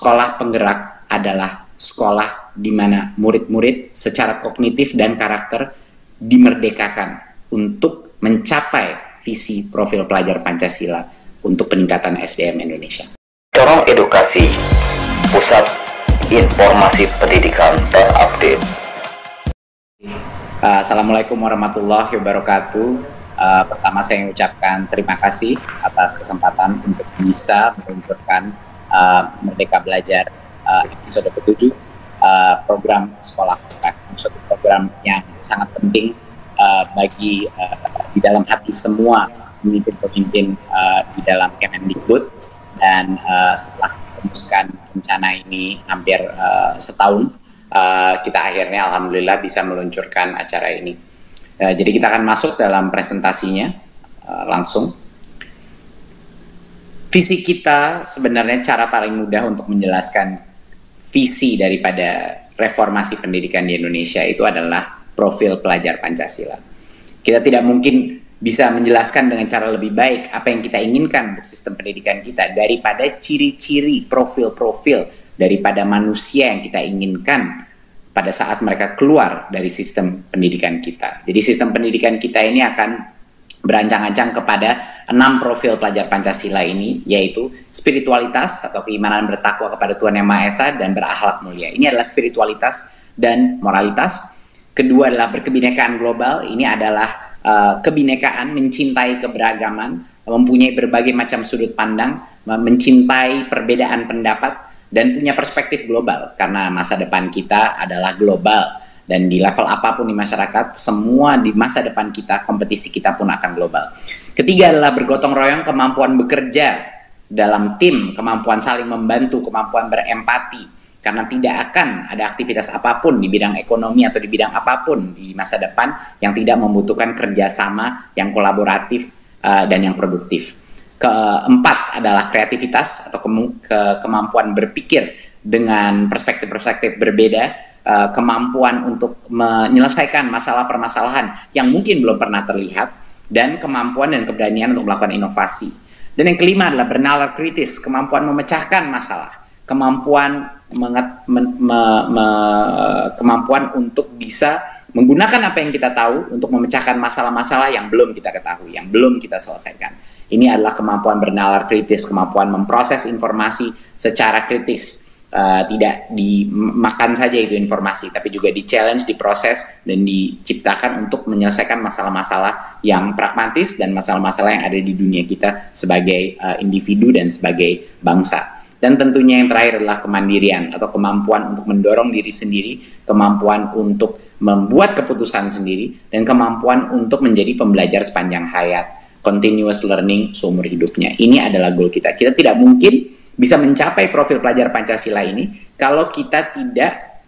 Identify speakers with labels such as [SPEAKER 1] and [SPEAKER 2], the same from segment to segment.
[SPEAKER 1] sekolah penggerak adalah sekolah di mana murid-murid secara kognitif dan karakter dimerdekakan untuk mencapai visi profil pelajar Pancasila untuk peningkatan SDM Indonesia.
[SPEAKER 2] Corong Edukasi, Pusat Informasi Pendidikan terupdate.
[SPEAKER 1] Assalamualaikum warahmatullahi wabarakatuh. Pertama saya mengucapkan terima kasih atas kesempatan untuk bisa meluncurkan Merdeka Belajar episode ke-7, program sekolah penggerak, suatu program yang sangat penting bagi di dalam hati semua pemimpin-pemimpin di dalam Kemendikbud. Dan setelah merumuskan rencana ini hampir setahun, kita akhirnya alhamdulillah bisa meluncurkan acara ini. Jadi kita akan masuk dalam presentasinya langsung. Visi kita sebenarnya cara paling mudah untuk menjelaskan visi daripada reformasi pendidikan di Indonesia itu adalah profil pelajar Pancasila. Kita tidak mungkin bisa menjelaskan dengan cara lebih baik apa yang kita inginkan untuk sistem pendidikan kita daripada ciri-ciri, profil-profil daripada manusia yang kita inginkan pada saat mereka keluar dari sistem pendidikan kita. Jadi sistem pendidikan kita ini akan berancang-ancang kepada 6 profil pelajar Pancasila ini, yaitu spiritualitas atau keimanan bertakwa kepada Tuhan Yang Maha Esa dan berakhlak mulia. Ini adalah spiritualitas dan moralitas. Kedua adalah berkebinekaan global. Ini adalah kebinekaan, mencintai keberagaman, mempunyai berbagai macam sudut pandang, mencintai perbedaan pendapat, dan punya perspektif global, karena masa depan kita adalah global, dan di level apapun di masyarakat, semua di masa depan kita, kompetisi kita pun akan global. Ketiga adalah bergotong royong, kemampuan bekerja dalam tim, kemampuan saling membantu, kemampuan berempati, karena tidak akan ada aktivitas apapun di bidang ekonomi atau di bidang apapun di masa depan yang tidak membutuhkan kerjasama yang kolaboratif dan yang produktif. Keempat adalah kreativitas atau kemampuan berpikir dengan perspektif-perspektif berbeda, kemampuan untuk menyelesaikan masalah permasalahan yang mungkin belum pernah terlihat, dan kemampuan dan keberanian untuk melakukan inovasi. Dan yang kelima adalah bernalar kritis, kemampuan memecahkan masalah, kemampuan kemampuan untuk bisa menggunakan apa yang kita tahu untuk memecahkan masalah-masalah yang belum kita ketahui, yang belum kita selesaikan. Ini adalah kemampuan bernalar kritis, kemampuan memproses informasi secara kritis. Tidak dimakan saja itu informasi, tapi juga di-challenge, diproses, dan diciptakan untuk menyelesaikan masalah-masalah yang pragmatis dan masalah-masalah yang ada di dunia kita sebagai individu dan sebagai bangsa. Dan tentunya yang terakhir adalah kemandirian atau kemampuan untuk mendorong diri sendiri, kemampuan untuk membuat keputusan sendiri, dan kemampuan untuk menjadi pembelajar sepanjang hayat. Continuous learning seumur hidupnya. Ini adalah goal kita. Kita tidak mungkin bisa mencapai profil pelajar Pancasila ini kalau kita tidak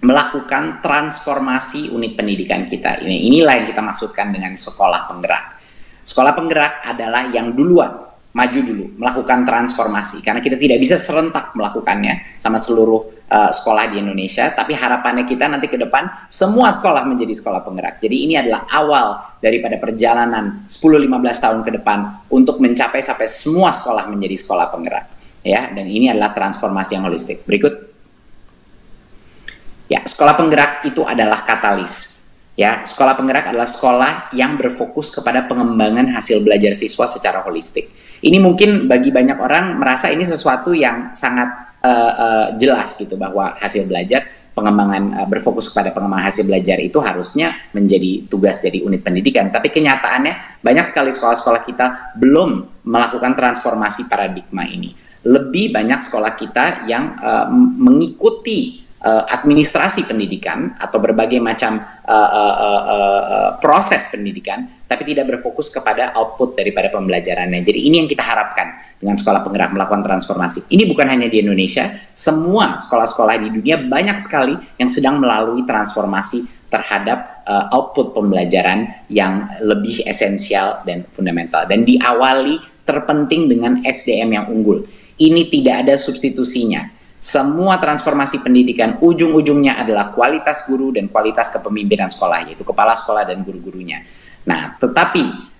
[SPEAKER 1] melakukan transformasi unit pendidikan kita. Inilah yang kita maksudkan dengan sekolah penggerak. Sekolah penggerak adalah yang duluan, maju dulu, melakukan transformasi. Karena kita tidak bisa serentak melakukannya sama seluruh sekolah di Indonesia, tapi harapannya kita nanti ke depan semua sekolah menjadi sekolah penggerak. Jadi ini adalah awal daripada perjalanan 10-15 tahun ke depan untuk mencapai sampai semua sekolah menjadi sekolah penggerak. Ya, dan ini adalah transformasi yang holistik. Berikut. Ya, sekolah penggerak itu adalah katalis. Ya, sekolah penggerak adalah sekolah yang berfokus kepada pengembangan hasil belajar siswa secara holistik. Ini mungkin bagi banyak orang merasa ini sesuatu yang sangat jelas gitu, bahwa hasil belajar, berfokus kepada pengembangan hasil belajar itu harusnya menjadi tugas dari unit pendidikan. Tapi kenyataannya banyak sekali sekolah-sekolah kita belum melakukan transformasi paradigma ini. Lebih banyak sekolah kita yang mengikuti administrasi pendidikan atau berbagai macam proses pendidikan, tapi tidak berfokus kepada output daripada pembelajarannya. Jadi ini yang kita harapkan dengan sekolah penggerak, melakukan transformasi. Ini bukan hanya di Indonesia, semua sekolah-sekolah di dunia banyak sekali yang sedang melalui transformasi terhadap output pembelajaran yang lebih esensial dan fundamental. Dan diawali terpenting dengan SDM yang unggul. Ini tidak ada substitusinya. Semua transformasi pendidikan ujung-ujungnya adalah kualitas guru dan kualitas kepemimpinan sekolah, yaitu kepala sekolah dan guru-gurunya. Nah, tetapi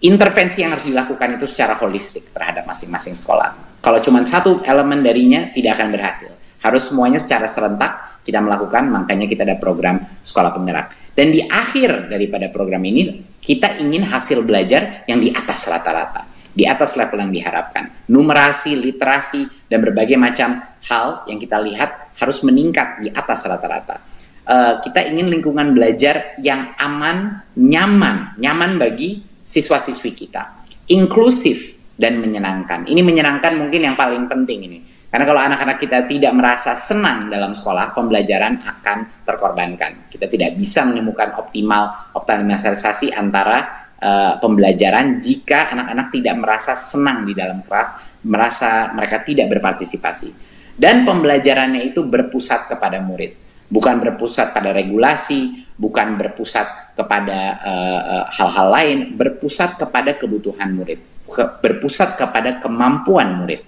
[SPEAKER 1] intervensi yang harus dilakukan itu secara holistik terhadap masing-masing sekolah. Kalau cuma satu elemen darinya tidak akan berhasil. Harus semuanya secara serentak kita melakukan, makanya kita ada program sekolah penggerak. Dan di akhir daripada program ini, kita ingin hasil belajar yang di atas rata-rata, di atas level yang diharapkan. Numerasi, literasi, dan berbagai macam hal yang kita lihat harus meningkat di atas rata-rata. Kita ingin lingkungan belajar yang aman, nyaman bagi siswa-siswi kita, inklusif dan menyenangkan. Ini menyenangkan mungkin yang paling penting ini. Karena kalau anak-anak kita tidak merasa senang dalam sekolah, pembelajaran akan terkorbankan. Kita tidak bisa menemukan optimalisasi antara pembelajaran jika anak-anak tidak merasa senang di dalam kelas, merasa mereka tidak berpartisipasi. Dan pembelajarannya itu berpusat kepada murid, bukan berpusat pada regulasi, bukan berpusat kepada hal-hal lain, berpusat kepada kebutuhan murid, berpusat kepada kemampuan murid,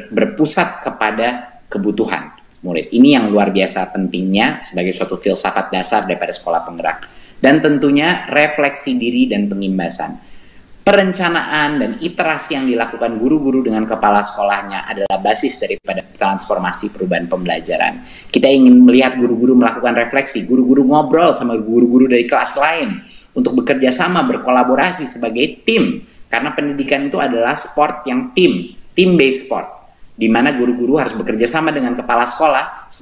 [SPEAKER 1] berpusat kepada kebutuhan murid. Ini yang luar biasa pentingnya sebagai suatu filsafat dasar daripada sekolah penggerak. Dan tentunya refleksi diri dan pengimbasan. Perencanaan dan iterasi yang dilakukan guru-guru dengan kepala sekolahnya adalah basis daripada transformasi perubahan pembelajaran. Kita ingin melihat guru-guru melakukan refleksi, guru-guru ngobrol sama guru-guru dari kelas lain untuk bekerja sama, berkolaborasi sebagai tim. Karena pendidikan itu adalah sport yang team-based sport, di mana guru-guru harus bekerja sama dengan kepala sekolah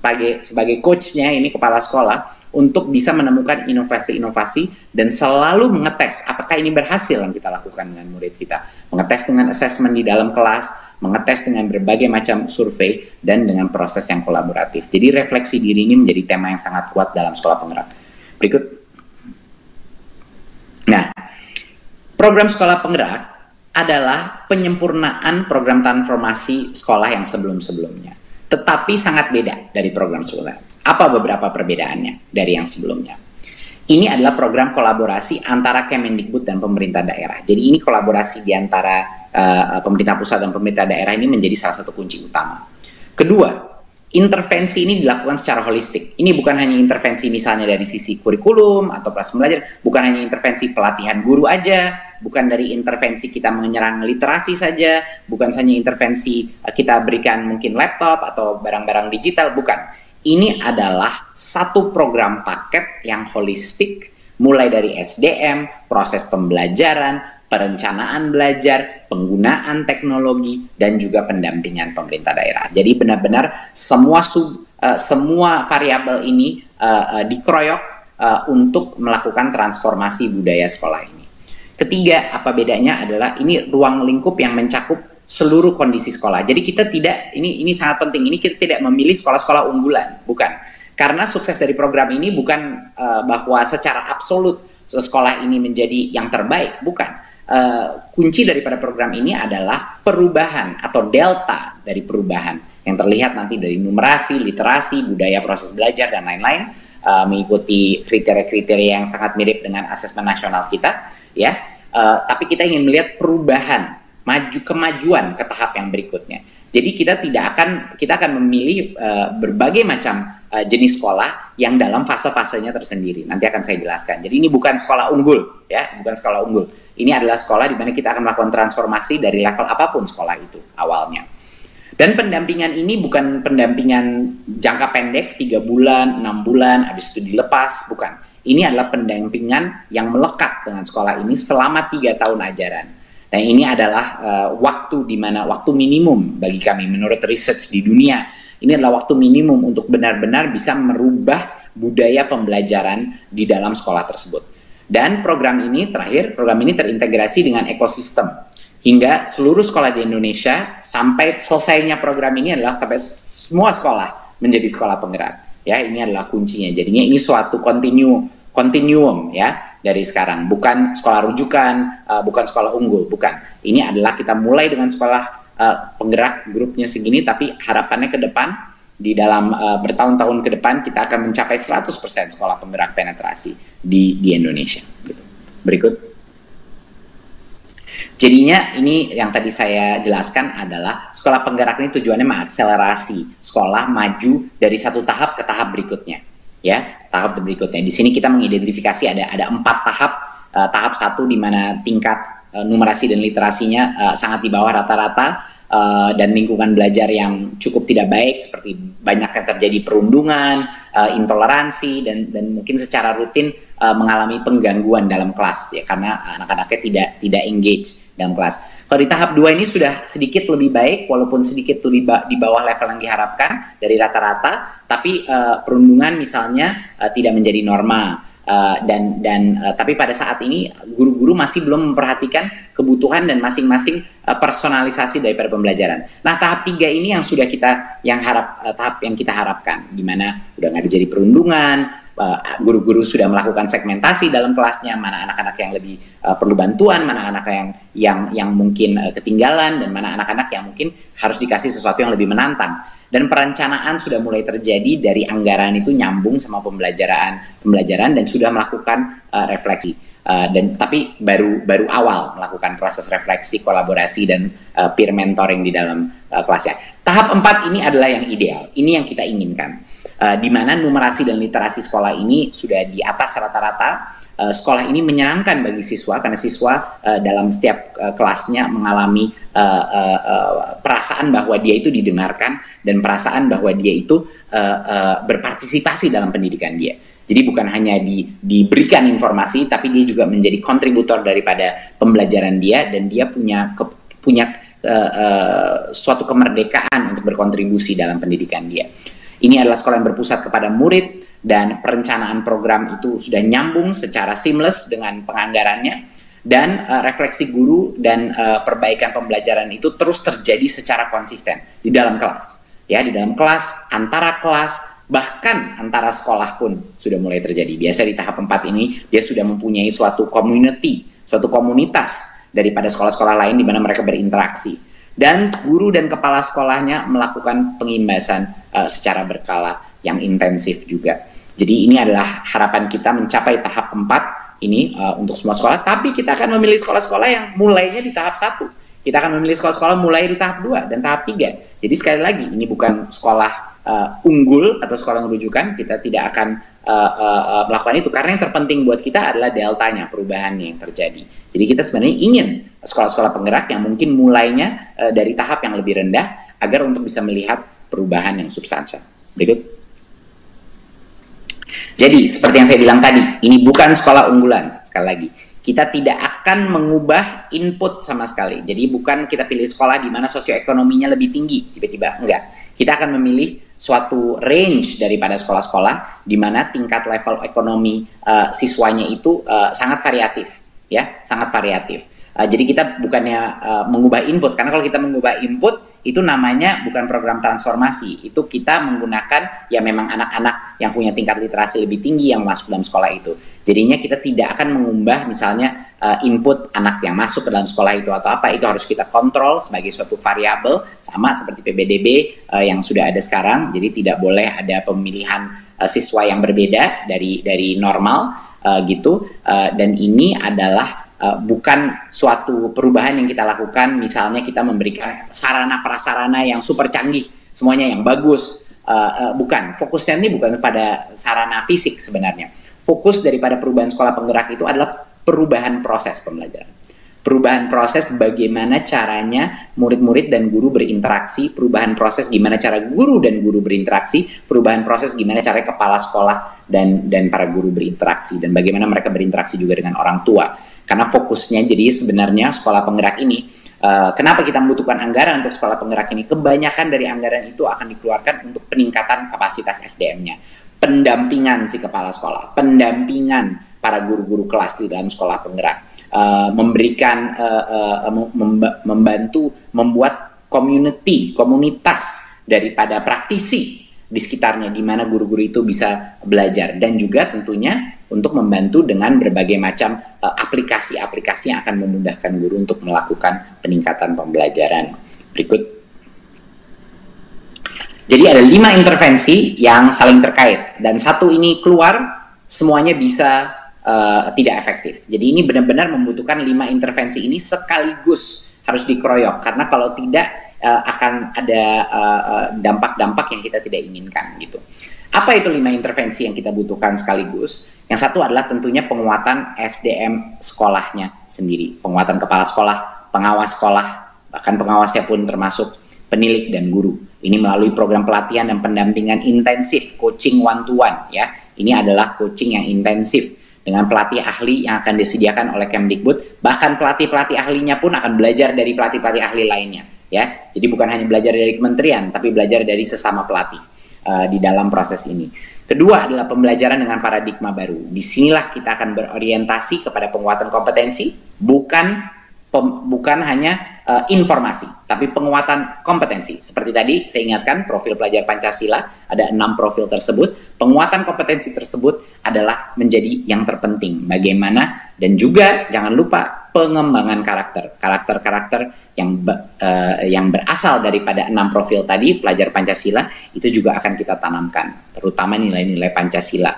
[SPEAKER 1] sebagai coachnya, ini kepala sekolah, untuk bisa menemukan inovasi-inovasi dan selalu mengetes apakah ini berhasil yang kita lakukan dengan murid kita. Mengetes dengan assessment di dalam kelas, mengetes dengan berbagai macam survei, dan dengan proses yang kolaboratif. Jadi refleksi diri ini menjadi tema yang sangat kuat dalam sekolah penggerak. Berikut. Nah, program sekolah penggerak adalah penyempurnaan program transformasi sekolah yang sebelum-sebelumnya. Tetapi sangat beda dari program sebelumnya. Apa beberapa perbedaannya dari yang sebelumnya? Ini adalah program kolaborasi antara Kemendikbud dan pemerintah daerah. Jadi ini kolaborasi di antara pemerintah pusat dan pemerintah daerah ini menjadi salah satu kunci utama. Kedua, intervensi ini dilakukan secara holistik. Ini bukan hanya intervensi misalnya dari sisi kurikulum atau proses belajar, bukan hanya intervensi pelatihan guru aja, bukan dari intervensi kita menyerang literasi saja, bukan hanya intervensi kita berikan mungkin laptop atau barang-barang digital, bukan. Ini adalah satu program paket yang holistik, mulai dari SDM, proses pembelajaran, perencanaan belajar, penggunaan teknologi, dan juga pendampingan pemerintah daerah. Jadi benar-benar semua variabel ini dikeroyok untuk melakukan transformasi budaya sekolah ini. Ketiga, apa bedanya adalah ini ruang lingkup yang mencakup seluruh kondisi sekolah. Jadi kita tidak, ini sangat penting, ini kita tidak memilih sekolah-sekolah unggulan, bukan. Karena sukses dari program ini bukan bahwa secara absolut sekolah ini menjadi yang terbaik, bukan. Kunci daripada program ini adalah perubahan atau delta dari perubahan yang terlihat nanti dari numerasi, literasi, budaya proses belajar, dan lain-lain, mengikuti kriteria-kriteria yang sangat mirip dengan asesmen nasional kita, ya. Tapi kita ingin melihat perubahan, kemajuan ke tahap yang berikutnya. Jadi kita akan memilih berbagai macam jenis sekolah yang dalam fase-fasenya tersendiri. Nanti akan saya jelaskan. Jadi ini bukan sekolah unggul, ya, bukan sekolah unggul. Ini adalah sekolah di mana kita akan melakukan transformasi dari level apapun sekolah itu awalnya. Dan pendampingan ini bukan pendampingan jangka pendek, 3 bulan, 6 bulan, habis itu dilepas, bukan. Ini adalah pendampingan yang melekat dengan sekolah ini selama 3 tahun ajaran. Dan ini adalah waktu minimum bagi kami menurut research di dunia. Ini adalah waktu minimum untuk benar-benar bisa merubah budaya pembelajaran di dalam sekolah tersebut. Dan program ini terintegrasi dengan ekosistem. Hingga seluruh sekolah di Indonesia, sampai selesainya program ini adalah sampai semua sekolah menjadi sekolah penggerak. Ya, ini adalah kuncinya. Jadinya ini suatu continuum ya dari sekarang. Bukan sekolah rujukan, bukan sekolah unggul, bukan. Ini adalah kita mulai dengan sekolah penggerak grupnya segini, tapi harapannya ke depan di dalam bertahun-tahun ke depan kita akan mencapai 100% sekolah penggerak penetrasi di Indonesia. Gitu. Berikut. Jadinya ini yang tadi saya jelaskan adalah sekolah penggerak ini tujuannya mengakselerasi sekolah maju dari satu tahap ke tahap berikutnya. Ya, tahap berikutnya. Di sini kita mengidentifikasi ada 4 tahap. Tahap 1 di mana tingkat numerasi dan literasinya sangat di bawah rata-rata. dan lingkungan belajar yang cukup tidak baik, seperti banyaknya terjadi perundungan, intoleransi, dan mungkin secara rutin mengalami penggangguan dalam kelas ya, karena anak-anaknya tidak engage dalam kelas. Kalau di tahap 2 ini sudah sedikit lebih baik, walaupun sedikit lebih di bawah level yang diharapkan dari rata-rata, tapi perundungan misalnya tidak menjadi norma. Tapi pada saat ini guru-guru masih belum memperhatikan kebutuhan dan masing-masing personalisasi daripada pembelajaran. Nah, tahap 3 ini yang sudah tahap yang kita harapkan, di mana udah nggak terjadi perundungan, guru-guru sudah melakukan segmentasi dalam kelasnya, mana anak-anak yang lebih perlu bantuan, mana anak-anak yang mungkin ketinggalan, dan mana anak-anak yang mungkin harus dikasih sesuatu yang lebih menantang. Dan perencanaan sudah mulai terjadi dari anggaran itu nyambung sama pembelajaran dan sudah melakukan refleksi. Tapi baru awal melakukan proses refleksi, kolaborasi, dan peer mentoring di dalam kelasnya. Tahap 4 ini adalah yang ideal, ini yang kita inginkan. Di mana numerasi dan literasi sekolah ini sudah di atas rata-rata. Sekolah ini menyenangkan bagi siswa karena siswa dalam setiap kelasnya mengalami perasaan bahwa dia itu didengarkan dan perasaan bahwa dia itu berpartisipasi dalam pendidikan dia. Jadi bukan hanya diberikan informasi, tapi dia juga menjadi kontributor daripada pembelajaran dia, dan dia punya suatu kemerdekaan untuk berkontribusi dalam pendidikan dia. Ini adalah sekolah yang berpusat kepada murid, dan perencanaan program itu sudah nyambung secara seamless dengan penganggarannya, dan refleksi guru dan perbaikan pembelajaran itu terus terjadi secara konsisten di dalam kelas. Ya, di dalam kelas, antara kelas, bahkan antara sekolah pun sudah mulai terjadi. Biasa di tahap 4 ini dia sudah mempunyai suatu community, suatu komunitas daripada sekolah-sekolah lain di mana mereka berinteraksi. Dan guru dan kepala sekolahnya melakukan pengimbasan secara berkala yang intensif juga. Jadi ini adalah harapan kita mencapai tahap 4 ini untuk semua sekolah, tapi kita akan memilih sekolah-sekolah yang mulainya di tahap 1. Kita akan memilih sekolah-sekolah mulai di tahap 2 dan tahap 3. Jadi sekali lagi, ini bukan sekolah unggul atau sekolah yang rujukan, kita tidak akan melakukan itu, karena yang terpenting buat kita adalah deltanya, perubahannya yang terjadi. Jadi kita sebenarnya ingin sekolah-sekolah penggerak yang mungkin mulainya dari tahap yang lebih rendah, agar untuk bisa melihat perubahan yang substansial. Berikut. Jadi, seperti yang saya bilang tadi, ini bukan sekolah unggulan. Sekali lagi, kita tidak akan mengubah input sama sekali. Jadi, bukan kita pilih sekolah di mana sosioekonominya lebih tinggi, tiba-tiba. Enggak. Kita akan memilih suatu range daripada sekolah-sekolah di mana tingkat level ekonomi siswanya itu sangat variatif. Ya, sangat variatif. Jadi, kita bukannya mengubah input. Karena kalau kita mengubah input, itu namanya bukan program transformasi, itu kita menggunakan ya memang anak-anak yang punya tingkat literasi lebih tinggi yang masuk dalam sekolah itu. Jadinya kita tidak akan mengubah misalnya input anak yang masuk ke dalam sekolah itu atau apa, itu harus kita kontrol sebagai suatu variabel, sama seperti PBDB yang sudah ada sekarang. Jadi tidak boleh ada pemilihan siswa yang berbeda dari normal gitu, dan ini adalah bukan suatu perubahan yang kita lakukan, misalnya kita memberikan sarana prasarana yang super canggih, semuanya yang bagus, bukan. Fokusnya ini bukan pada sarana fisik sebenarnya. Fokus daripada perubahan sekolah penggerak itu adalah perubahan proses pembelajaran. Perubahan proses bagaimana caranya murid-murid dan guru berinteraksi, perubahan proses gimana cara guru dan guru berinteraksi, perubahan proses gimana cara kepala sekolah dan para guru berinteraksi, dan bagaimana mereka berinteraksi juga dengan orang tua. Karena fokusnya jadi sebenarnya sekolah penggerak ini, kenapa kita membutuhkan anggaran untuk sekolah penggerak ini? Kebanyakan dari anggaran itu akan dikeluarkan untuk peningkatan kapasitas SDM-nya, pendampingan si kepala sekolah, pendampingan para guru-guru kelas di dalam sekolah penggerak, membantu membuat komunitas daripada praktisi di sekitarnya di mana guru-guru itu bisa belajar, dan juga tentunya untuk membantu dengan berbagai macam aplikasi-aplikasi yang akan memudahkan guru untuk melakukan peningkatan pembelajaran. Berikut. Jadi ada 5 intervensi yang saling terkait, dan satu ini keluar, semuanya bisa tidak efektif. Jadi ini benar-benar membutuhkan 5 intervensi ini sekaligus harus dikeroyok, karena kalau tidak akan ada dampak-dampak yang kita tidak inginkan gitu. Apa itu 5 intervensi yang kita butuhkan sekaligus? Yang satu adalah tentunya penguatan SDM sekolahnya sendiri, penguatan kepala sekolah, pengawas sekolah, Bahkan pengawasnya pun termasuk penilik dan guru. Ini melalui program pelatihan dan pendampingan intensif, coaching one to one ya. Ini adalah coaching yang intensif dengan pelatih ahli yang akan disediakan oleh Kemdikbud. Bahkan pelatih-pelatih ahlinya pun akan belajar dari pelatih-pelatih ahli lainnya ya. Jadi bukan hanya belajar dari kementerian, tapi belajar dari sesama pelatih di dalam proses ini. Kedua adalah pembelajaran dengan paradigma baru. Disinilah kita akan berorientasi kepada penguatan kompetensi, bukan hanya informasi, tapi penguatan kompetensi. Seperti tadi saya ingatkan, profil pelajar Pancasila ada 6 profil tersebut. Penguatan kompetensi tersebut adalah menjadi yang terpenting. Bagaimana, dan juga jangan lupa pengembangan karakter yang berasal daripada 6 profil tadi pelajar Pancasila itu juga akan kita tanamkan, terutama nilai-nilai Pancasila,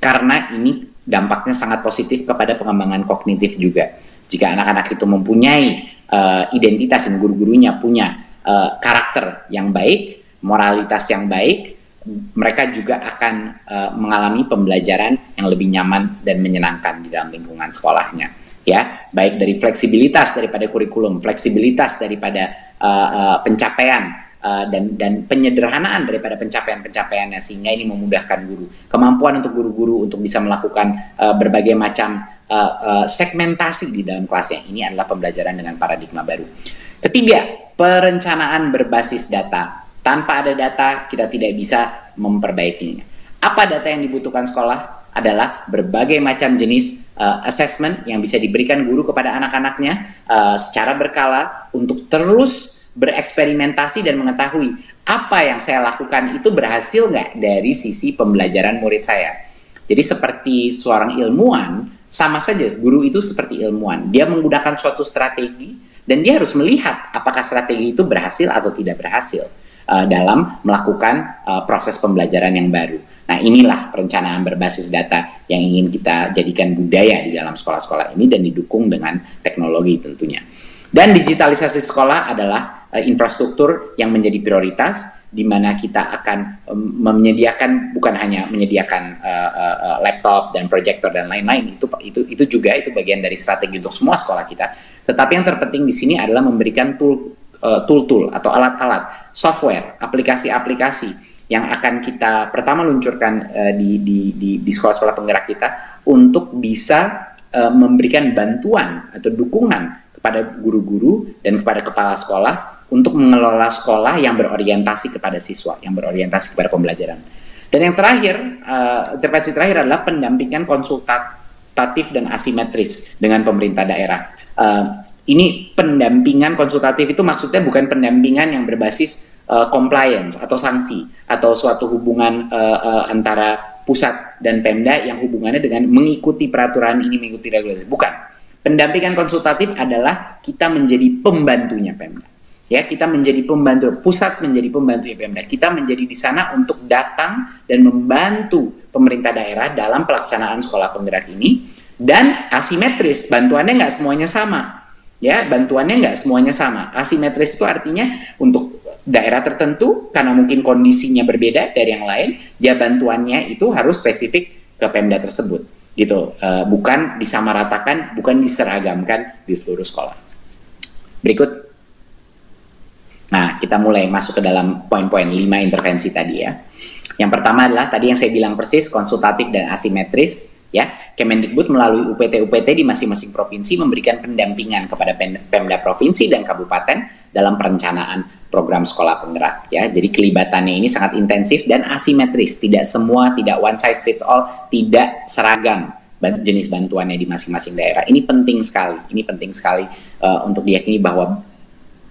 [SPEAKER 1] karena ini dampaknya sangat positif kepada pengembangan kognitif juga. Jika anak-anak itu mempunyai identitas dan guru-gurunya punya karakter yang baik, moralitas yang baik, mereka juga akan mengalami pembelajaran yang lebih nyaman dan menyenangkan di dalam lingkungan sekolahnya. Ya, baik dari fleksibilitas daripada kurikulum, fleksibilitas daripada pencapaian dan penyederhanaan daripada pencapaian-pencapaiannya, sehingga ini memudahkan guru. Kemampuan untuk guru-guru untuk bisa melakukan berbagai macam segmentasi di dalam kelasnya. Ini adalah pembelajaran dengan paradigma baru. Ketiga, perencanaan berbasis data. Tanpa ada data, kita tidak bisa memperbaikinya. Apa data yang dibutuhkan sekolah? Adalah berbagai macam jenis assessment yang bisa diberikan guru kepada anak-anaknya secara berkala untuk terus bereksperimentasi dan mengetahui apa yang saya lakukan itu berhasil nggak dari sisi pembelajaran murid saya. Jadi seperti seorang ilmuwan, sama saja guru itu seperti ilmuwan. Dia menggunakan suatu strategi dan dia harus melihat apakah strategi itu berhasil atau tidak berhasil dalam melakukan proses pembelajaran yang baru. Nah, inilah perencanaan berbasis data yang ingin kita jadikan budaya di dalam sekolah-sekolah ini dan didukung dengan teknologi tentunya. Dan digitalisasi sekolah adalah infrastruktur yang menjadi prioritas, di mana kita akan menyediakan, bukan hanya menyediakan laptop dan proyektor dan lain-lain, itu juga itu bagian dari strategi untuk semua sekolah kita. Tetapi yang terpenting di sini adalah memberikan tool atau alat-alat, software, aplikasi-aplikasi yang akan kita pertama luncurkan di sekolah-sekolah penggerak kita untuk bisa memberikan bantuan atau dukungan kepada guru-guru dan kepada kepala sekolah untuk mengelola sekolah yang berorientasi kepada siswa, yang berorientasi kepada pembelajaran. Dan yang terakhir, intervensi terakhir adalah pendampingan konsultatif dan asimetris dengan pemerintah daerah. Ini pendampingan konsultatif itu maksudnya bukan pendampingan yang berbasis compliance atau sanksi atau suatu hubungan antara pusat dan Pemda yang hubungannya dengan mengikuti peraturan ini, mengikuti regulasi. Bukan. Pendampingan konsultatif adalah kita menjadi pembantunya Pemda. Ya, kita menjadi pembantu, pusat menjadi pembantunya Pemda. Kita menjadi di sana untuk datang dan membantu pemerintah daerah dalam pelaksanaan sekolah penggerak ini. Dan asimetris, bantuannya nggak semuanya sama. Ya, bantuannya nggak semuanya sama. Asimetris itu artinya untuk daerah tertentu karena mungkin kondisinya berbeda dari yang lain, ya bantuannya itu harus spesifik ke Pemda tersebut, gitu. Bukan disamaratakan, bukan diseragamkan di seluruh sekolah. Berikut. Nah, kita mulai masuk ke dalam poin-poin 5 intervensi tadi ya. Yang pertama adalah tadi yang saya bilang persis, konsultatif dan asimetris. Ya, Kemendikbud melalui UPT-UPT di masing-masing provinsi memberikan pendampingan kepada Pemda provinsi dan kabupaten dalam perencanaan program sekolah penggerak. Ya, jadi kelibatannya ini sangat intensif dan asimetris. Tidak semua, tidak one size fits all, tidak seragam jenis bantuannya di masing-masing daerah. Ini penting sekali. Ini penting sekali untuk diyakini bahwa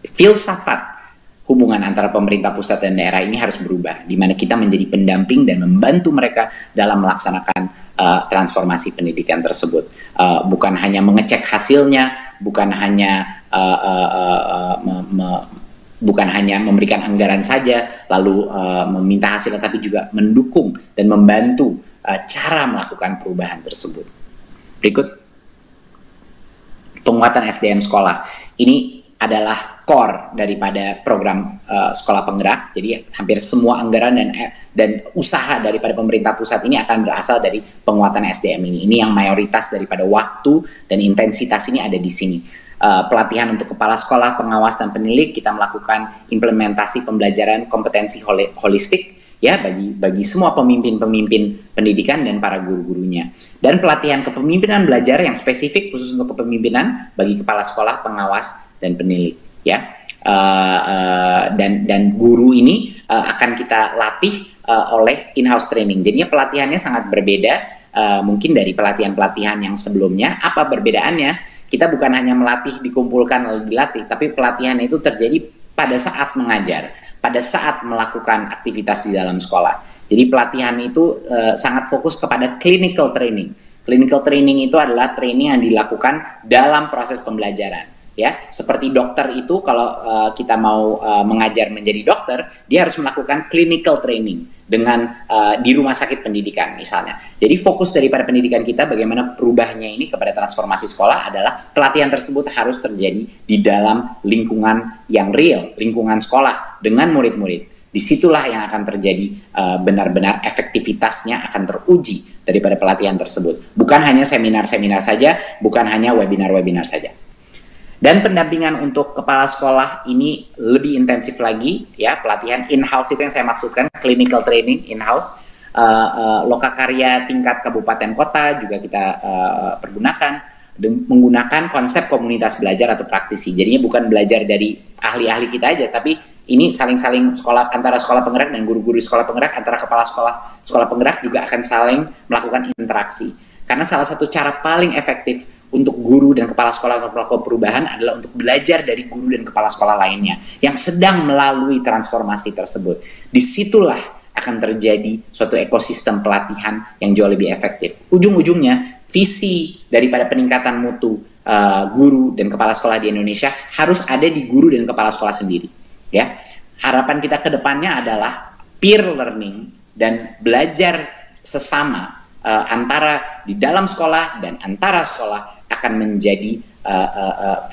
[SPEAKER 1] filsafat hubungan antara pemerintah pusat dan daerah ini harus berubah, di mana kita menjadi pendamping dan membantu mereka dalam melaksanakan transformasi pendidikan tersebut. Bukan hanya mengecek hasilnya, bukan hanya memberikan anggaran saja lalu meminta hasilnya, tapi juga mendukung dan membantu cara melakukan perubahan tersebut. Berikut, penguatan SDM sekolah. Ini adalah core daripada program sekolah penggerak. Jadi hampir semua anggaran dan usaha daripada pemerintah pusat ini akan berasal dari penguatan SDM ini. Ini yang mayoritas daripada waktu dan intensitas ini ada di sini. pelatihan untuk kepala sekolah, pengawas dan penilik. Kita melakukan implementasi pembelajaran kompetensi holistik ya bagi semua pemimpin-pemimpin pendidikan dan para guru-gurunya. Dan pelatihan kepemimpinan belajar yang spesifik khusus untuk kepemimpinan bagi kepala sekolah, pengawas dan penilik ya. Dan guru ini akan kita latih oleh in-house training. Jadinya pelatihannya sangat berbeda mungkin dari pelatihan-pelatihan yang sebelumnya. Apa perbedaannya? Kita bukan hanya melatih, dikumpulkan lalu dilatih, tapi pelatihan itu terjadi pada saat mengajar, pada saat melakukan aktivitas di dalam sekolah. Jadi pelatihan itu sangat fokus kepada clinical training. Clinical training itu adalah training yang dilakukan dalam proses pembelajaran. Ya, seperti dokter itu kalau kita mau mengajar menjadi dokter, dia harus melakukan clinical training dengan di rumah sakit pendidikan misalnya. Jadi fokus daripada pendidikan kita bagaimana perubahnya ini kepada transformasi sekolah adalah pelatihan tersebut harus terjadi di dalam lingkungan yang real, lingkungan sekolah dengan murid-murid. Disitulah yang akan terjadi benar-benar efektivitasnya akan teruji daripada pelatihan tersebut. Bukan hanya seminar-seminar saja, bukan hanya webinar-webinar saja. Dan pendampingan untuk kepala sekolah ini lebih intensif lagi ya, pelatihan in-house itu yang saya maksudkan, clinical training in-house, lokakarya tingkat kabupaten kota juga kita pergunakan menggunakan konsep komunitas belajar atau praktisi. Jadinya bukan belajar dari ahli-ahli kita aja, tapi ini saling-saling sekolah antara sekolah penggerak dan guru-guru sekolah penggerak, antara kepala sekolah penggerak juga akan saling melakukan interaksi. Karena salah satu cara paling efektif untuk guru dan kepala sekolah untuk melakukan perubahan adalah untuk belajar dari guru dan kepala sekolah lainnya yang sedang melalui transformasi tersebut. Disitulah akan terjadi suatu ekosistem pelatihan yang jauh lebih efektif. Ujung-ujungnya, visi daripada peningkatan mutu guru dan kepala sekolah di Indonesia harus ada di guru dan kepala sekolah sendiri. Ya, harapan kita ke depannya adalah peer learning dan belajar sesama antara di dalam sekolah dan antara sekolah akan menjadi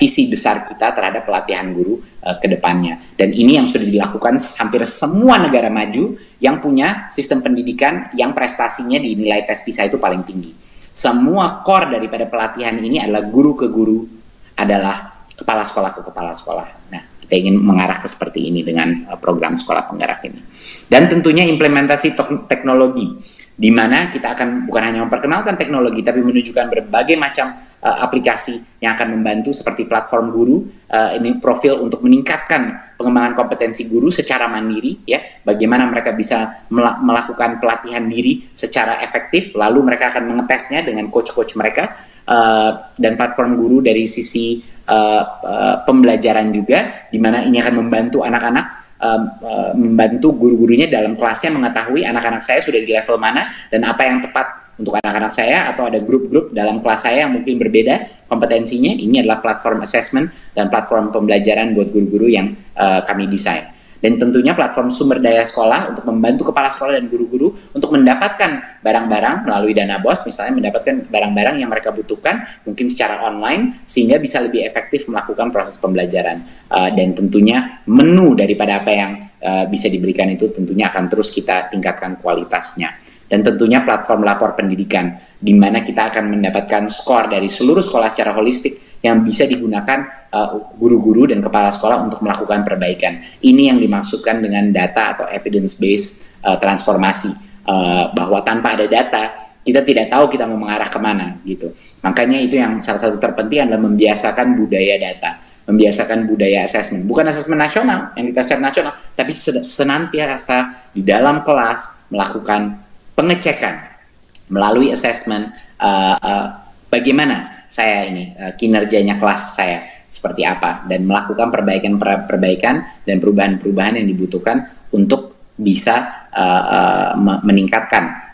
[SPEAKER 1] visi besar kita terhadap pelatihan guru ke depannya. Dan ini yang sudah dilakukan hampir semua negara maju yang punya sistem pendidikan yang prestasinya di nilai tes PISA itu paling tinggi. Semua core daripada pelatihan ini adalah guru ke guru, adalah kepala sekolah ke kepala sekolah. Nah, kita ingin mengarah ke seperti ini dengan program sekolah penggerak ini. Dan tentunya implementasi teknologi, di mana kita akan bukan hanya memperkenalkan teknologi, tapi menunjukkan berbagai macam aplikasi yang akan membantu seperti platform guru, ini profil untuk meningkatkan pengembangan kompetensi guru secara mandiri, ya, bagaimana mereka bisa melakukan pelatihan diri secara efektif, lalu mereka akan mengetesnya dengan coach-coach mereka, dan platform guru dari sisi pembelajaran juga, di mana ini akan membantu anak-anak, membantu guru-gurunya dalam kelasnya mengetahui anak-anak saya sudah di level mana dan apa yang tepat untuk anak-anak saya, atau ada grup-grup dalam kelas saya yang mungkin berbeda kompetensinya. Ini adalah platform assessment dan platform pembelajaran buat guru-guru yang kami desain. Dan tentunya platform sumber daya sekolah untuk membantu kepala sekolah dan guru-guru untuk mendapatkan barang-barang melalui dana BOS, misalnya mendapatkan barang-barang yang mereka butuhkan mungkin secara online sehingga bisa lebih efektif melakukan proses pembelajaran. Dan tentunya menu daripada apa yang bisa diberikan itu tentunya akan terus kita tingkatkan kualitasnya. Dan tentunya platform lapor pendidikan, di mana kita akan mendapatkan skor dari seluruh sekolah secara holistik yang bisa digunakan guru-guru dan kepala sekolah untuk melakukan perbaikan. Ini yang dimaksudkan dengan data atau evidence-based transformasi, bahwa tanpa ada data, kita tidak tahu kita mau mengarah kemana, gitu. Makanya itu yang salah satu terpenting adalah membiasakan budaya data, membiasakan budaya assessment. Bukan assessment nasional, yang kita secara nasional, tapi senantiasa di dalam kelas melakukan pengecekan melalui assessment, bagaimana saya ini kinerjanya kelas saya seperti apa, dan melakukan perbaikan dan perubahan-perubahan yang dibutuhkan untuk bisa meningkatkan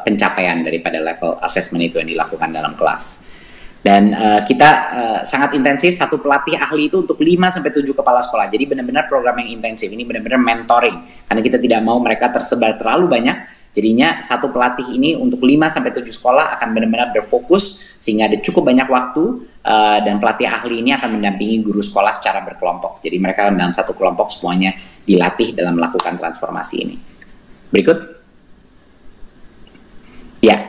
[SPEAKER 1] pencapaian daripada level assessment itu yang dilakukan dalam kelas. Dan kita sangat intensif satu pelatih ahli itu untuk 5-7 kepala sekolah. Jadi benar-benar program yang intensif. Ini benar-benar mentoring, karena kita tidak mau mereka tersebar terlalu banyak. Jadinya satu pelatih ini untuk 5-7 sekolah akan benar-benar berfokus sehingga ada cukup banyak waktu, dan pelatih ahli ini akan mendampingi guru sekolah secara berkelompok. Jadi mereka dalam satu kelompok semuanya dilatih dalam melakukan transformasi ini. Berikut. Ya,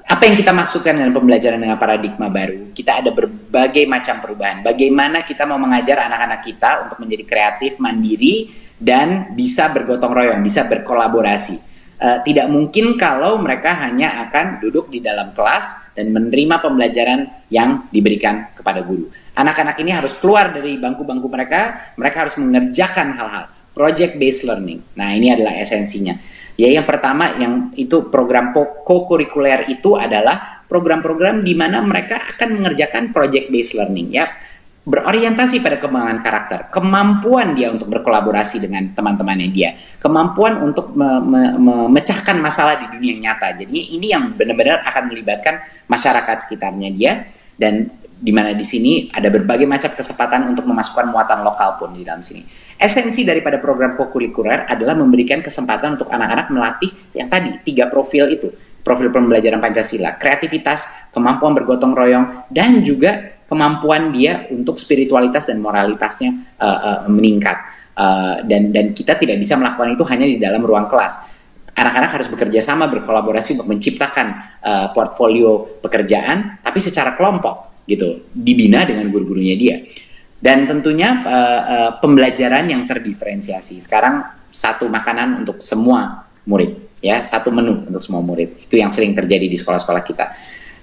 [SPEAKER 1] Apa yang kita maksudkan dengan pembelajaran dengan paradigma baru? Kita ada berbagai macam perubahan. Bagaimana kita mau mengajar anak-anak kita untuk menjadi kreatif, mandiri, dan bisa bergotong royong, bisa berkolaborasi. Tidak mungkin kalau mereka hanya akan duduk di dalam kelas dan menerima pembelajaran yang diberikan kepada guru. Anak-anak ini harus keluar dari bangku-bangku mereka harus mengerjakan hal-hal. Project based learning. Nah, ini adalah esensinya. Ya, yang pertama, yang itu program co-kurikuler itu adalah program-program di mana mereka akan mengerjakan project based learning, ya, berorientasi pada kembangan karakter, kemampuan dia untuk berkolaborasi dengan teman-temannya dia, kemampuan untuk memecahkan masalah di dunia nyata. Jadi ini yang benar-benar akan melibatkan masyarakat sekitarnya dia, dan di mana di sini ada berbagai macam kesempatan untuk memasukkan muatan lokal pun di dalam sini. Esensi daripada program co-kurikuler adalah memberikan kesempatan untuk anak-anak melatih yang tadi 3 profil itu. Profil pembelajaran Pancasila, kreativitas, kemampuan bergotong royong, dan juga kemampuan dia untuk spiritualitas dan moralitasnya meningkat. Dan kita tidak bisa melakukan itu hanya di dalam ruang kelas. Anak-anak harus bekerja sama, berkolaborasi untuk menciptakan portfolio pekerjaan, tapi secara kelompok gitu, dibina dengan guru-gurunya dia. Dan tentunya pembelajaran yang terdiferensiasi. Sekarang satu makanan untuk semua murid, ya, satu menu untuk semua murid. Itu yang sering terjadi di sekolah-sekolah kita.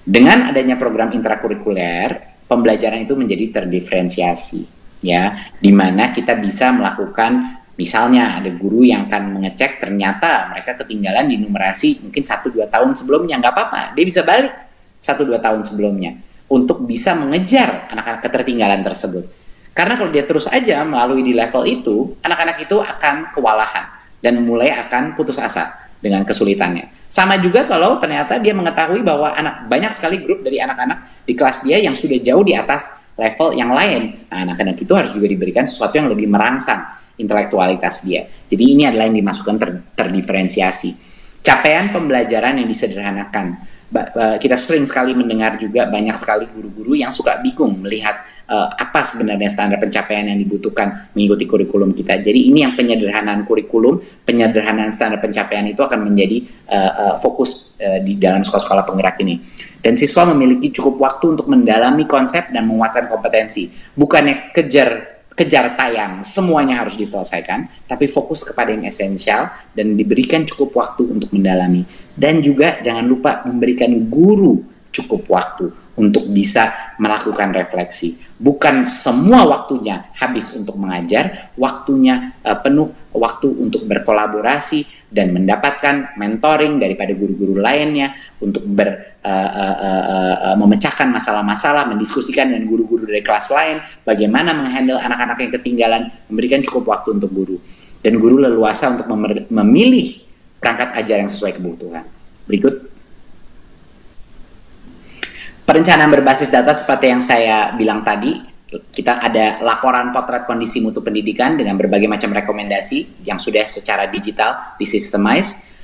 [SPEAKER 1] Dengan adanya program intrakurikuler, pembelajaran itu menjadi terdiferensiasi, ya, di mana kita bisa melakukan, misalnya ada guru yang akan mengecek ternyata mereka ketinggalan di numerasi mungkin 1-2 tahun sebelumnya, nggak apa-apa, dia bisa balik 1-2 tahun sebelumnya untuk bisa mengejar anak-anak ketertinggalan tersebut. Karena kalau dia terus aja melalui di level itu, anak-anak itu akan kewalahan dan mulai akan putus asa dengan kesulitannya. Sama juga kalau ternyata dia mengetahui bahwa banyak sekali grup dari anak-anak di kelas dia yang sudah jauh di atas level yang lain. Nah, anak-anak itu harus juga diberikan sesuatu yang lebih merangsang intelektualitas dia. Jadi ini adalah yang dimasukkan terdiferensiasi. Capaian pembelajaran yang disederhanakan. Kita sering sekali mendengar juga banyak sekali guru-guru yang suka bingung melihat apa sebenarnya standar pencapaian yang dibutuhkan mengikuti kurikulum kita. Jadi ini yang penyederhanaan kurikulum, penyederhanaan standar pencapaian itu akan menjadi fokus di dalam sekolah-sekolah penggerak ini. Dan siswa memiliki cukup waktu untuk mendalami konsep dan menguatkan kompetensi. Bukannya kejar tayang, semuanya harus diselesaikan, tapi fokus kepada yang esensial dan diberikan cukup waktu untuk mendalami. Dan juga jangan lupa memberikan guru cukup waktu untuk bisa melakukan refleksi. Bukan semua waktunya habis untuk mengajar, waktunya penuh waktu untuk berkolaborasi dan mendapatkan mentoring daripada guru-guru lainnya untuk memecahkan masalah-masalah, mendiskusikan dengan guru-guru dari kelas lain, bagaimana menghandle anak-anak yang ketinggalan, memberikan cukup waktu untuk guru. Dan guru leluasa untuk memilih perangkat ajar yang sesuai kebutuhan. Berikut. Perencanaan berbasis data seperti yang saya bilang tadi, kita ada laporan potret kondisi mutu pendidikan dengan berbagai macam rekomendasi yang sudah secara digital disistemize.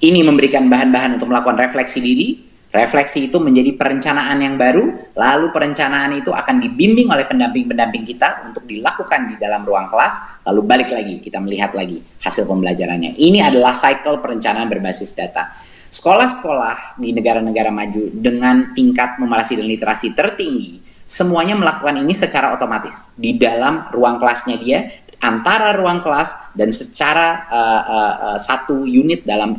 [SPEAKER 1] Ini memberikan bahan-bahan untuk melakukan refleksi diri. Refleksi itu menjadi perencanaan yang baru, lalu perencanaan itu akan dibimbing oleh pendamping-pendamping kita untuk dilakukan di dalam ruang kelas, lalu balik lagi, kita melihat lagi hasil pembelajarannya. Ini adalah cycle perencanaan berbasis data. Sekolah-sekolah di negara-negara maju dengan tingkat numerasi dan literasi tertinggi, semuanya melakukan ini secara otomatis di dalam ruang kelasnya dia, antara ruang kelas dan secara satu unit dalam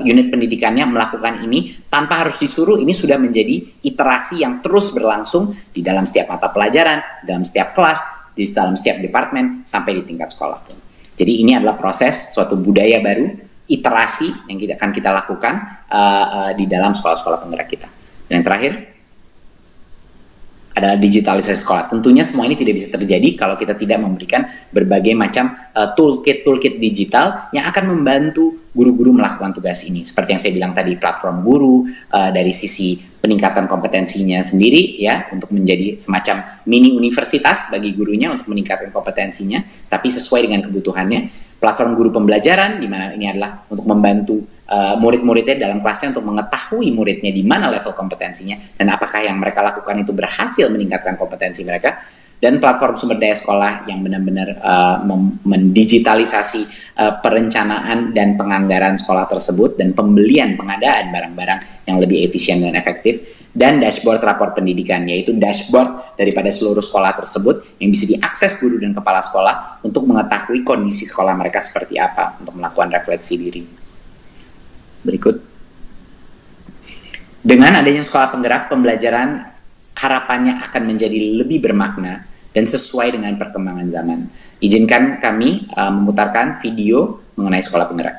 [SPEAKER 1] unit pendidikannya melakukan ini tanpa harus disuruh. Ini sudah menjadi iterasi yang terus berlangsung di dalam setiap mata pelajaran, dalam setiap kelas, di dalam setiap departemen sampai di tingkat sekolah pun. Jadi ini adalah proses suatu budaya baru, iterasi yang akan kita lakukan di dalam sekolah-sekolah penggerak kita. Dan yang terakhir adalah digitalisasi sekolah. Tentunya semua ini tidak bisa terjadi kalau kita tidak memberikan berbagai macam toolkit digital yang akan membantu guru-guru melakukan tugas ini. Seperti yang saya bilang tadi, platform guru dari sisi peningkatan kompetensinya sendiri, ya, untuk menjadi semacam mini universitas bagi gurunya untuk meningkatkan kompetensinya, tapi sesuai dengan kebutuhannya. Platform guru pembelajaran, di mana ini adalah untuk membantu murid-muridnya dalam kelasnya untuk mengetahui muridnya di mana level kompetensinya dan apakah yang mereka lakukan itu berhasil meningkatkan kompetensi mereka. dan platform sumber daya sekolah yang benar-benar mendigitalisasi perencanaan dan penganggaran sekolah tersebut dan pembelian pengadaan barang-barang yang lebih efisien dan efektif, dan dashboard rapor pendidikan, yaitu dashboard daripada seluruh sekolah tersebut yang bisa diakses guru dan kepala sekolah untuk mengetahui kondisi sekolah mereka seperti apa untuk melakukan refleksi diri. Berikut. Dengan adanya sekolah penggerak, pembelajaran harapannya akan menjadi lebih bermakna dan sesuai dengan perkembangan zaman. Izinkan kami memutarkan video mengenai sekolah penggerak.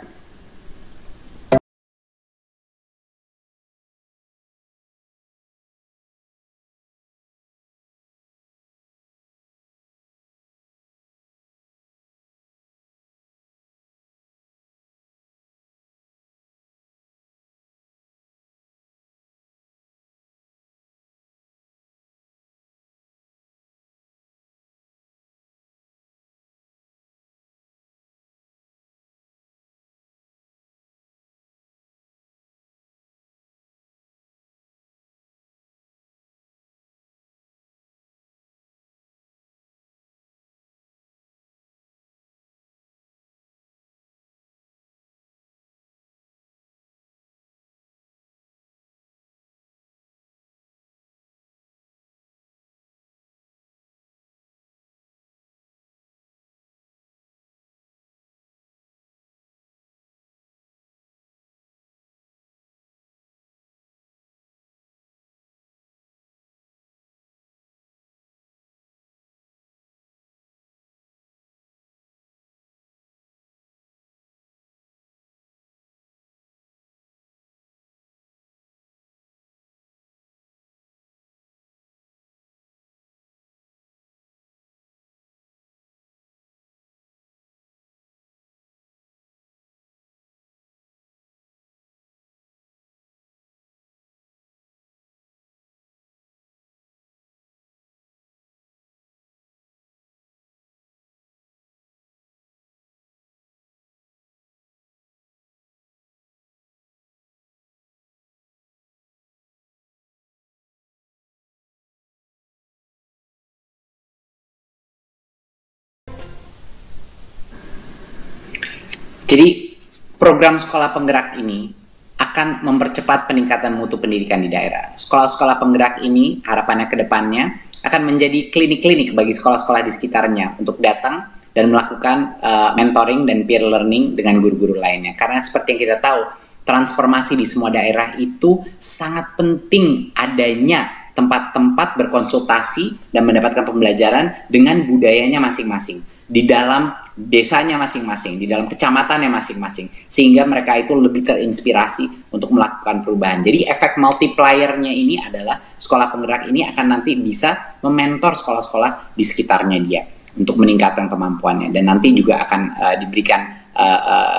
[SPEAKER 1] Jadi program sekolah penggerak ini akan mempercepat peningkatan mutu pendidikan di daerah. Sekolah-sekolah penggerak ini harapannya ke depannya akan menjadi klinik-klinik bagi sekolah-sekolah di sekitarnya untuk datang dan melakukan mentoring dan peer learning dengan guru-guru lainnya. Karena seperti yang kita tahu, transformasi di semua daerah itu sangat penting adanya tempat-tempat berkonsultasi dan mendapatkan pembelajaran dengan budayanya masing-masing, di dalam desanya masing-masing, di dalam kecamatannya masing-masing, sehingga mereka itu lebih terinspirasi untuk melakukan perubahan. Jadi efek multiplier-nya ini adalah sekolah penggerak ini akan nanti bisa mementor sekolah-sekolah di sekitarnya dia untuk meningkatkan kemampuannya, dan nanti juga akan diberikan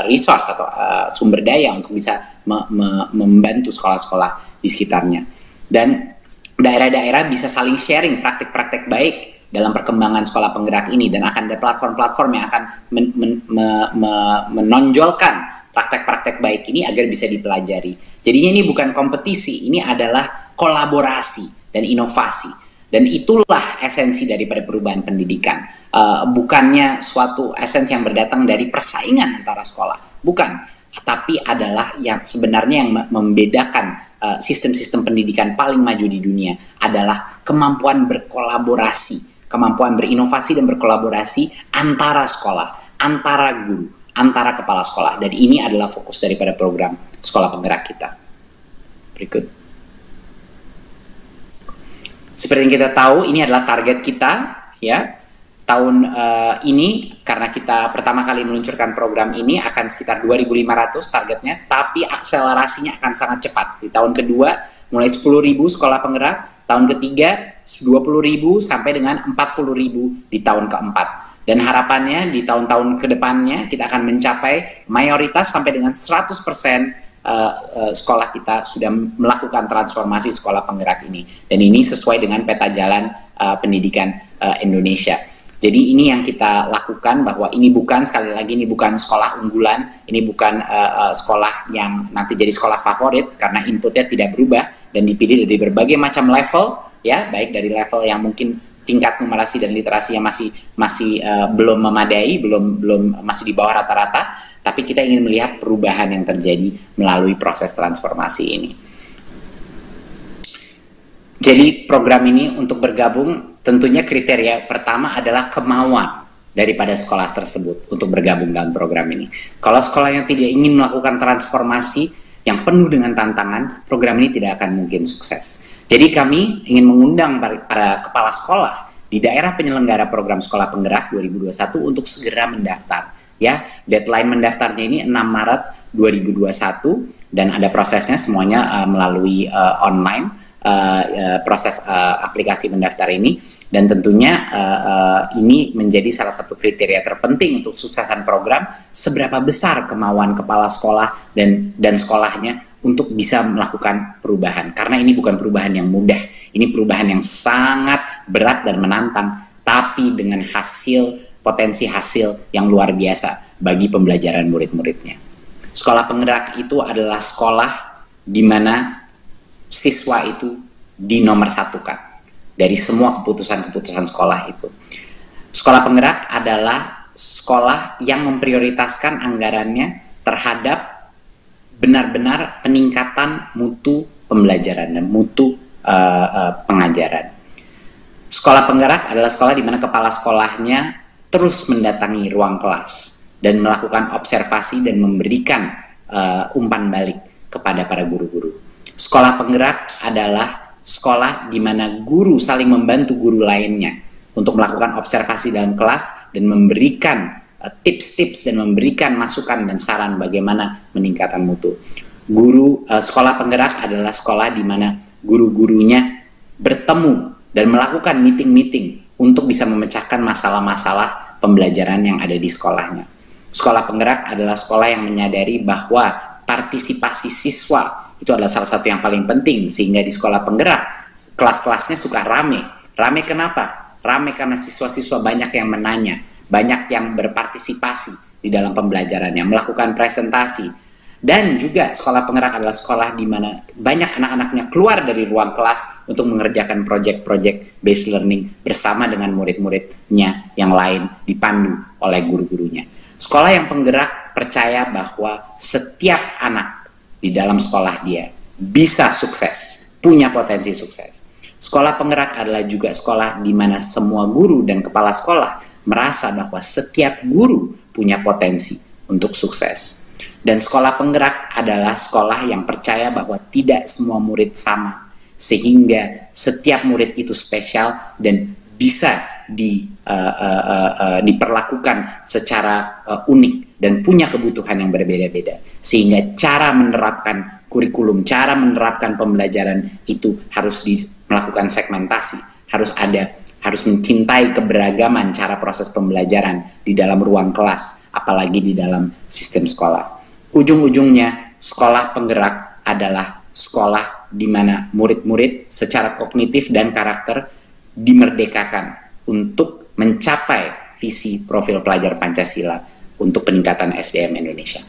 [SPEAKER 1] resource atau sumber daya untuk bisa membantu sekolah-sekolah di sekitarnya. Dan daerah-daerah bisa saling sharing praktik-praktik baik dalam perkembangan sekolah penggerak ini, dan akan ada platform-platform yang akan menonjolkan praktek-praktek baik ini agar bisa dipelajari. Jadinya ini bukan kompetisi, ini adalah kolaborasi dan inovasi, dan itulah esensi daripada perubahan pendidikan. Bukannya suatu esensi yang berdatang dari persaingan antara sekolah, bukan, tapi adalah yang sebenarnya yang membedakan sistem-sistem pendidikan paling maju di dunia adalah kemampuan berkolaborasi, kemampuan berinovasi dan berkolaborasi antara sekolah, antara guru, antara kepala sekolah. Dan ini adalah fokus daripada program sekolah penggerak kita. Berikut. Seperti yang kita tahu, ini adalah target kita, ya. Tahun ini, karena kita pertama kali meluncurkan program ini, akan sekitar 2.500 targetnya, tapi akselerasinya akan sangat cepat. Di tahun kedua, mulai 10.000 sekolah penggerak, tahun ketiga 20.000 sampai dengan 40.000 di tahun keempat. Dan harapannya di tahun-tahun kedepannya kita akan mencapai mayoritas sampai dengan 100% sekolah kita sudah melakukan transformasi sekolah penggerak ini. Dan ini sesuai dengan peta jalan pendidikan Indonesia. Jadi ini yang kita lakukan, bahwa ini bukan, sekali lagi, ini bukan sekolah unggulan, ini bukan sekolah yang nanti jadi sekolah favorit, karena inputnya tidak berubah dan dipilih dari berbagai macam level, ya, baik dari level yang mungkin tingkat numerasi dan literasinya masih belum memadai, belum masih di bawah rata-rata, tapi kita ingin melihat perubahan yang terjadi melalui proses transformasi ini. Jadi program ini untuk bergabung tentunya kriteria pertama adalah kemauan daripada sekolah tersebut untuk bergabung dalam program ini. Kalau sekolah yang tidak ingin melakukan transformasi yang penuh dengan tantangan, program ini tidak akan mungkin sukses. Jadi kami ingin mengundang para kepala sekolah di daerah penyelenggara program Sekolah Penggerak 2021 untuk segera mendaftar. Ya, deadline mendaftarnya ini 6 Maret 2021 dan ada prosesnya semuanya melalui online proses aplikasi mendaftar ini, dan tentunya ini menjadi salah satu kriteria terpenting untuk suksesan program, seberapa besar kemauan kepala sekolah dan sekolahnya untuk bisa melakukan perubahan, karena ini bukan perubahan yang mudah, ini perubahan yang sangat berat dan menantang, tapi dengan potensi hasil yang luar biasa bagi pembelajaran murid-muridnya. Sekolah Penggerak itu adalah sekolah di mana siswa itu dinomorsatukan dari semua keputusan-keputusan sekolah itu. Sekolah Penggerak adalah sekolah yang memprioritaskan anggarannya terhadap benar-benar peningkatan mutu pembelajaran dan mutu pengajaran. Sekolah Penggerak adalah sekolah di mana kepala sekolahnya terus mendatangi ruang kelas dan melakukan observasi dan memberikan umpan balik kepada para guru-guru. Sekolah Penggerak adalah sekolah di mana guru saling membantu guru lainnya untuk melakukan observasi dalam kelas dan memberikan tips-tips dan memberikan masukan dan saran bagaimana meningkatkan mutu. Sekolah Penggerak adalah sekolah di mana guru-gurunya bertemu dan melakukan meeting-meeting untuk bisa memecahkan masalah-masalah pembelajaran yang ada di sekolahnya. Sekolah Penggerak adalah sekolah yang menyadari bahwa partisipasi siswa itu adalah salah satu yang paling penting, sehingga di Sekolah Penggerak kelas-kelasnya suka rame. Rame kenapa? Rame karena siswa-siswa banyak yang menanya, banyak yang berpartisipasi di dalam pembelajarannya, melakukan presentasi. Dan juga Sekolah Penggerak adalah sekolah di mana banyak anak-anaknya keluar dari ruang kelas untuk mengerjakan proyek-proyek based learning bersama dengan murid-muridnya yang lain, dipandu oleh guru-gurunya. Sekolah yang penggerak percaya bahwa setiap anak di dalam sekolah dia bisa sukses, punya potensi sukses. Sekolah Penggerak adalah juga sekolah di mana semua guru dan kepala sekolah merasa bahwa setiap guru punya potensi untuk sukses. Dan Sekolah Penggerak adalah sekolah yang percaya bahwa tidak semua murid sama, sehingga setiap murid itu spesial dan bisa diperlakukan secara unik dan punya kebutuhan yang berbeda-beda, sehingga cara menerapkan kurikulum, cara menerapkan pembelajaran itu harus melakukan segmentasi, harus mencintai keberagaman cara proses pembelajaran di dalam ruang kelas, apalagi di dalam sistem sekolah. Ujung-ujungnya, Sekolah Penggerak adalah sekolah di mana murid-murid secara kognitif dan karakter dimerdekakan untuk mencapai visi profil pelajar Pancasila untuk peningkatan SDM Indonesia.